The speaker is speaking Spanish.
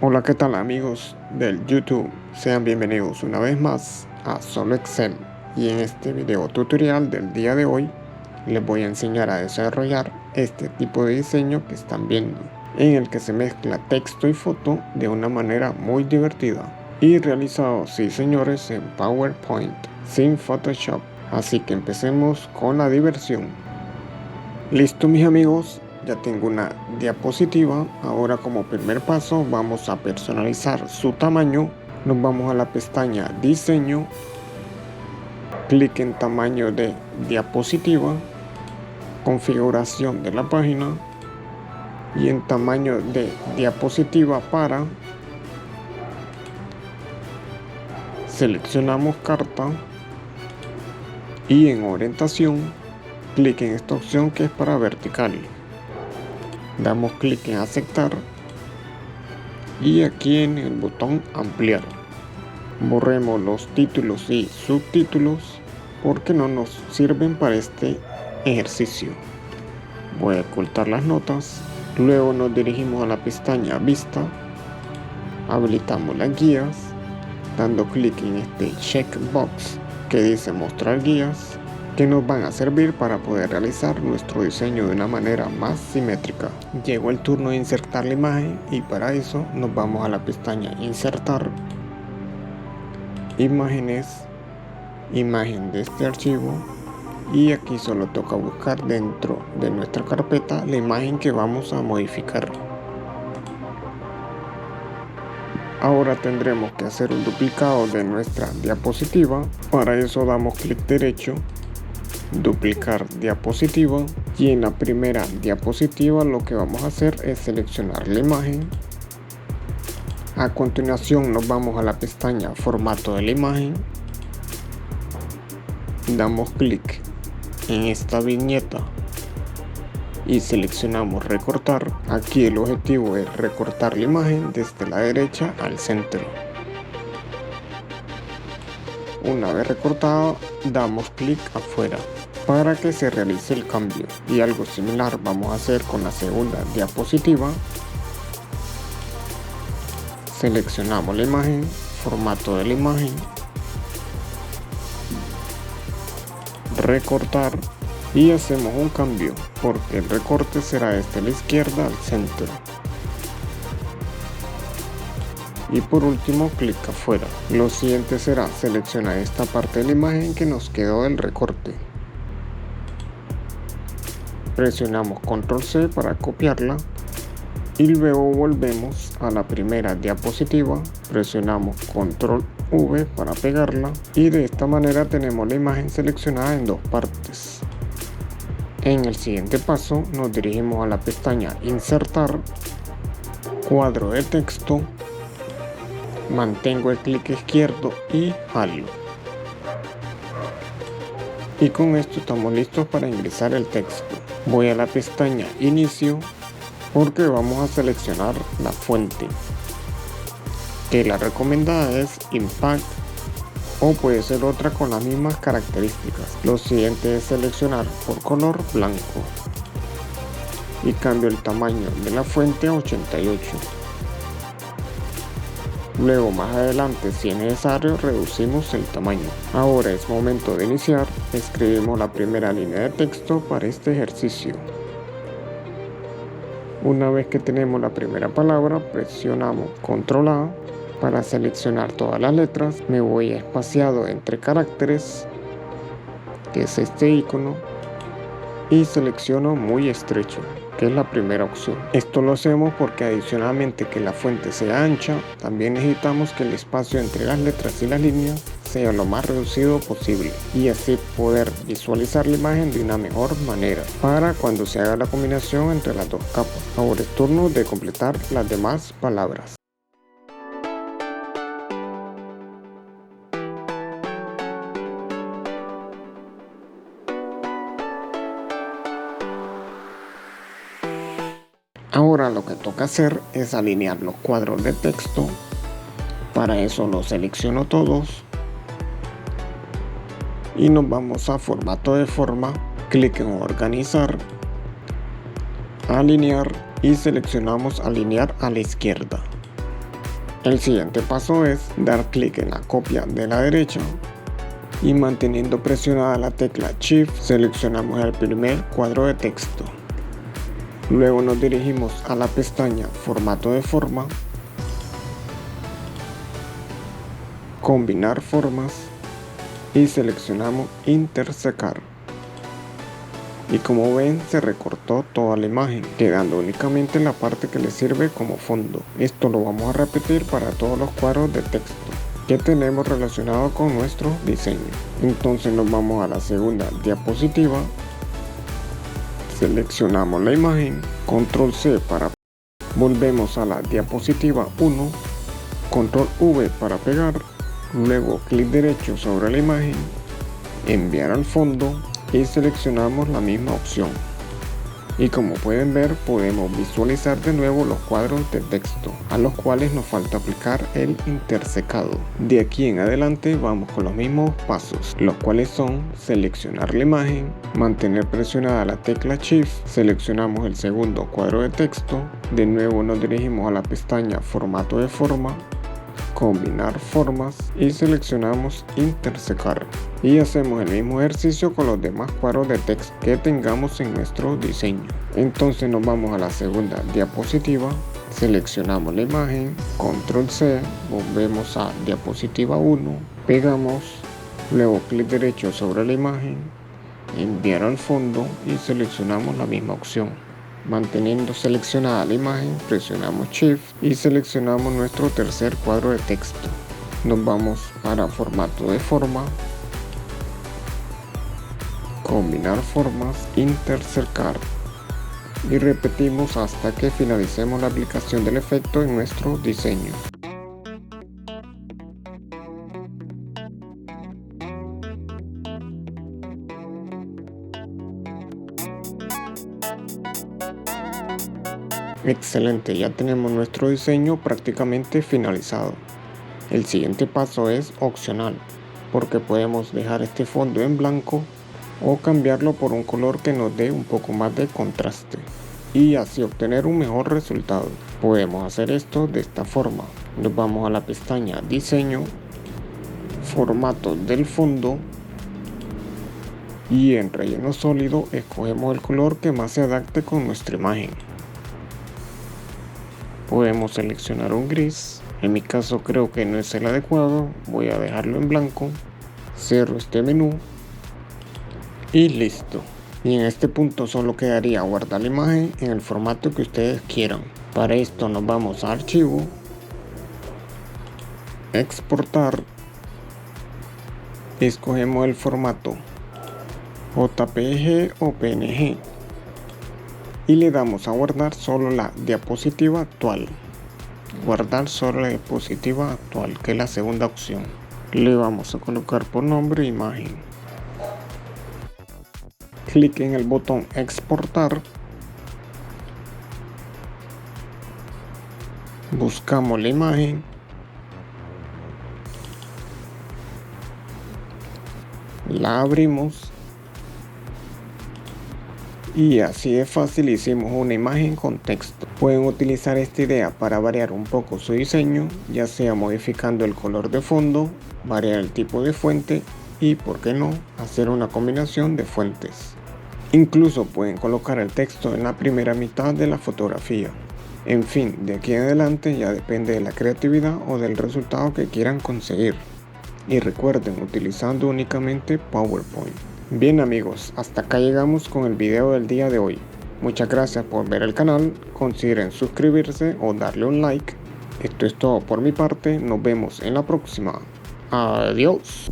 Hola, ¿qué tal amigos del YouTube? Sean bienvenidos una vez más a Solo Excel, y en este video tutorial del día de hoy les voy a enseñar a desarrollar este tipo de diseño que están viendo, en el que se mezcla texto y foto de una manera muy divertida y realizado, sí señores, en PowerPoint sin Photoshop. Así que empecemos con la diversión. Listo mis amigos, ya tengo una diapositiva. Ahora, como primer paso, vamos a personalizar su tamaño. Nos vamos a la pestaña Diseño, clic en Tamaño de diapositiva, Configuración de la página, y en Tamaño de diapositiva para, seleccionamos Carta, y en Orientación, clic en esta opción que es para vertical. Damos clic en Aceptar y aquí en el botón Ampliar. Borremos los títulos y subtítulos porque no nos sirven para este ejercicio. Voy a ocultar las notas. Luego nos dirigimos a la pestaña Vista. Habilitamos las guías dando clic en este checkbox que dice Mostrar guías, que nos van a servir para poder realizar nuestro diseño de una manera más simétrica. Llegó el turno de insertar la imagen, y para eso nos vamos a la pestaña Insertar, Imágenes, Imagen de este archivo, y aquí solo toca buscar dentro de nuestra carpeta la imagen que vamos a modificar. Ahora tendremos que hacer un duplicado de nuestra diapositiva. Para eso damos clic derecho, duplicar diapositiva, y en la primera diapositiva lo que vamos a hacer es seleccionar la imagen. A continuación nos vamos a la pestaña Formato de la imagen, damos clic en esta viñeta y seleccionamos recortar. Aquí el objetivo es recortar la imagen desde la derecha al centro. Una vez recortada, damos clic afuera para que se realice el cambio, y algo similar vamos a hacer con la segunda diapositiva. Seleccionamos la imagen, formato de la imagen, recortar, y hacemos un cambio porque el recorte será desde la izquierda al centro. Y por último, clic afuera. Lo siguiente será seleccionar esta parte de la imagen que nos quedó del recorte. Presionamos Control C para copiarla y luego volvemos a la primera diapositiva, presionamos Control V para pegarla, y de esta manera tenemos la imagen seleccionada en dos partes. En el siguiente paso nos dirigimos a la pestaña Insertar, Cuadro de texto, mantengo el clic izquierdo y jalo. Y con esto estamos listos para ingresar el texto. Voy a la pestaña Inicio porque vamos a seleccionar la fuente, que la recomendada es Impact, o puede ser otra con las mismas características. Lo siguiente es seleccionar por color blanco y cambio el tamaño de la fuente a 88. Luego más adelante, si es necesario, reducimos el tamaño. Ahora es momento de iniciar. Escribimos la primera línea de texto para este ejercicio. Una vez que tenemos la primera palabra, presionamos Control A para seleccionar todas las letras. Me voy a espaciado entre caracteres, que es este icono, y selecciono muy estrecho, que es la primera opción. Esto lo hacemos porque adicionalmente que la fuente sea ancha, también necesitamos que el espacio entre las letras y las líneas sea lo más reducido posible, y así poder visualizar la imagen de una mejor manera para cuando se haga la combinación entre las dos capas. Ahora es turno de completar las demás palabras. Ahora lo que toca hacer es alinear los cuadros de texto. Para eso los selecciono todos y nos vamos a formato de forma, clic en organizar, alinear, y seleccionamos alinear a la izquierda. El siguiente paso es dar clic en la copia de la derecha y manteniendo presionada la tecla Shift seleccionamos el primer cuadro de texto. Luego nos dirigimos a la pestaña Formato de forma, Combinar formas y seleccionamos Intersecar. Y como ven, se recortó toda la imagen, quedando únicamente la parte que le sirve como fondo. Esto lo vamos a repetir para todos los cuadros de texto que tenemos relacionados con nuestro diseño. Entonces nos vamos a la segunda diapositiva, seleccionamos la imagen, control C para volvemos a la diapositiva 1, control V para pegar, luego clic derecho sobre la imagen, enviar al fondo y seleccionamos la misma opción. Y como pueden ver, podemos visualizar de nuevo los cuadros de texto, a los cuales nos falta aplicar el intersecado. De aquí en adelante vamos con los mismos pasos, los cuales son seleccionar la imagen, mantener presionada la tecla Shift, seleccionamos el segundo cuadro de texto, de nuevo nos dirigimos a la pestaña Formato de forma, Combinar formas y seleccionamos Intersecar. Y hacemos el mismo ejercicio con los demás cuadros de texto que tengamos en nuestro diseño. Entonces nos vamos a la segunda diapositiva, seleccionamos la imagen, control C, volvemos a diapositiva 1, pegamos, luego clic derecho sobre la imagen, enviar al fondo y seleccionamos la misma opción. Manteniendo seleccionada la imagen, presionamos Shift y seleccionamos nuestro tercer cuadro de texto. Nos vamos para formato de forma, combinar formas, intersecar y repetimos hasta que finalicemos la aplicación del efecto en nuestro diseño. Excelente, ya tenemos nuestro diseño prácticamente finalizado. El siguiente paso es opcional, porque podemos dejar este fondo en blanco o cambiarlo por un color que nos dé un poco más de contraste y así obtener un mejor resultado. Podemos hacer esto de esta forma. Nos vamos a la pestaña Diseño, Formato del fondo y en Relleno sólido escogemos el color que más se adapte con nuestra imagen. Podemos seleccionar un gris, en mi caso creo que no es el adecuado, voy a dejarlo en blanco, cierro este menú y listo. Y en este punto solo quedaría guardar la imagen en el formato que ustedes quieran. Para esto nos vamos a Archivo, Exportar, escogemos el formato JPG o PNG. Y le damos a guardar solo la diapositiva actual. Guardar solo la diapositiva actual, que es la segunda opción. Le vamos a colocar por nombre imagen. Clic en el botón exportar. Buscamos la imagen. La abrimos. Y así de fácil hicimos una imagen con texto. Pueden utilizar esta idea para variar un poco su diseño, ya sea modificando el color de fondo, variar el tipo de fuente y, por qué no, hacer una combinación de fuentes. Incluso pueden colocar el texto en la primera mitad de la fotografía. En fin, de aquí en adelante ya depende de la creatividad o del resultado que quieran conseguir. Y recuerden, utilizando únicamente PowerPoint. Bien amigos, hasta acá llegamos con el video del día de hoy. Muchas gracias por ver el canal, consideren suscribirse o darle un like. Esto es todo por mi parte, nos vemos en la próxima. Adiós.